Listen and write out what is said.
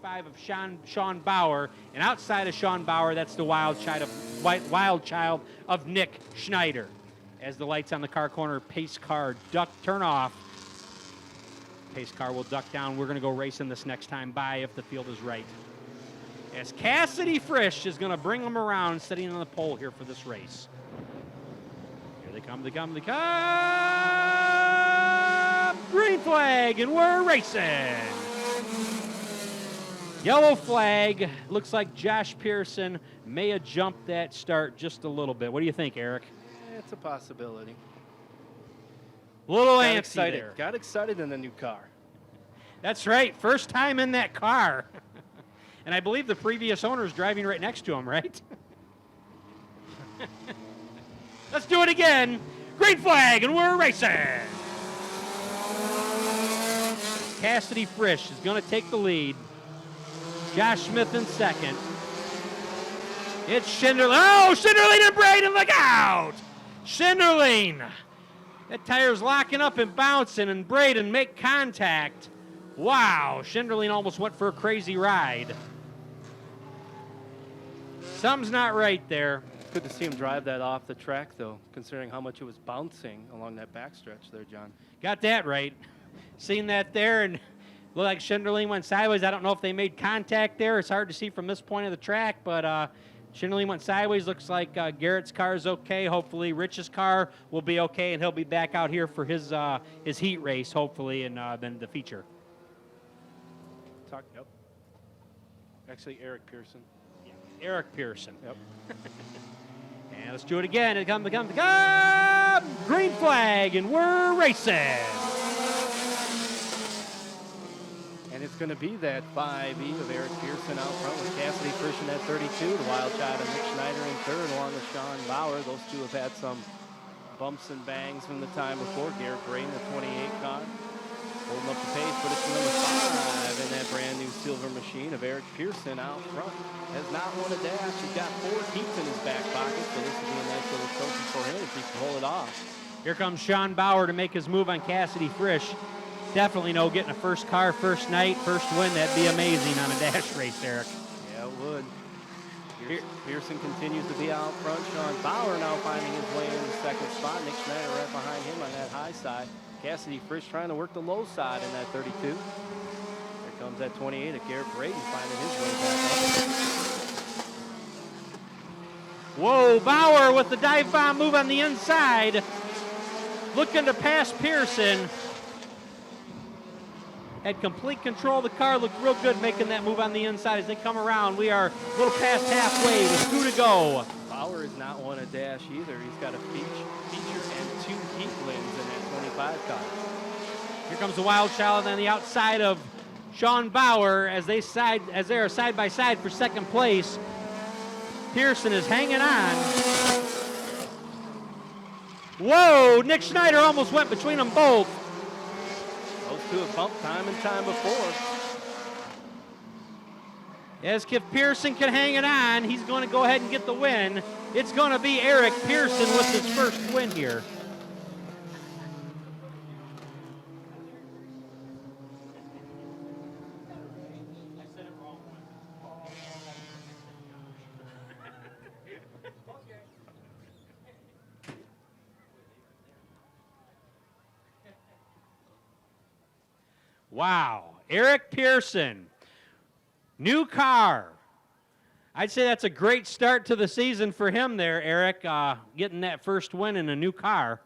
35 of Sean Bauer, and outside of Sean Bauer, that's the wild child of Nick Schneider. As the lights on the car corner, pace car turn off. Pace car will duck down. We're going to go racing this next time by if the field is right. As Cassidy Frisch is going to bring them around, sitting on the pole here for this race. Here they come, green flag, and we're racing. Yellow flag. Looks like Josh Pearson may have jumped that start just a little bit. What do you think, Eric? It's a possibility. A little Got antsy excited. there. Got excited in the new car. That's right. First time in that car. And I believe the previous owner is driving right next to him, right? Let's do it again. Green flag, and we're racing. Cassidy Frisch is going to take the lead. Josh Smith in second. It's Schinderling. Oh, Schinderling and Braden, look out! Schinderling. That tire's locking up and bouncing, and Braden make contact. Wow, Schinderling almost went for a crazy ride. Something's not right there. Good to see him drive that off the track, though, considering how much it was bouncing along that backstretch there, John. Got that right. Seen that there, and looked like Schinderling went sideways. I don't know if they made contact there. It's hard to see from this point of the track, but Schinderling went sideways. Looks like Garrett's car is okay. Hopefully Rich's car will be okay, and he'll be back out here for his heat race, hopefully, and then the feature. Yep. Actually, Eric Pearson. Yeah. Eric Pearson. Yep. And let's do it again. It comes, green flag, and we're racing. And it's going to be that 5E of Eric Pearson out front with Cassidy Frisch in at 32, the wild child of Nick Schneider in third, along with Sean Bauer. Those two have had some bumps and bangs from the time before. Garrett Braden, the 28 car, holding up the pace, but it's number 5 in that brand new silver machine of Eric Pearson out front. Has not won a dash. He's got 4 heats in his back pocket, so this will be a nice little trophy for him if he can hold it off. Here comes Sean Bauer to make his move on Cassidy Frisch. Definitely know getting a first car, first night, first win, that'd be amazing on a dash race, Eric. Yeah, it would. Pearson continues to be out front. Sean Bauer now finding his way in the second spot. Nick Schneider right behind him on that high side. Cassidy Frisch trying to work the low side in that 32. Here comes that 28 of Garrett Braden finding his way back up. Whoa, Bauer with the dive bomb move on the inside. Looking to pass Pearson. Had complete control of the car, looked real good making that move on the inside as they come around. We are a little past halfway with 2 to go. Bauer has not won a dash either. He's got a feature and 2 heat wins in that 25 car. Here comes the wild child on the outside of Sean Bauer as they are side by side for second place. Pearson is hanging on. Whoa, Nick Schneider almost went between them both. Those two have bumped time and time before. As if Pearson can hang it on, he's going to go ahead and get the win. It's going to be Eric Pearson with his first win here. Wow, Eric Pearson, new car. I'd say that's a great start to the season for him there, Eric, getting that first win in a new car.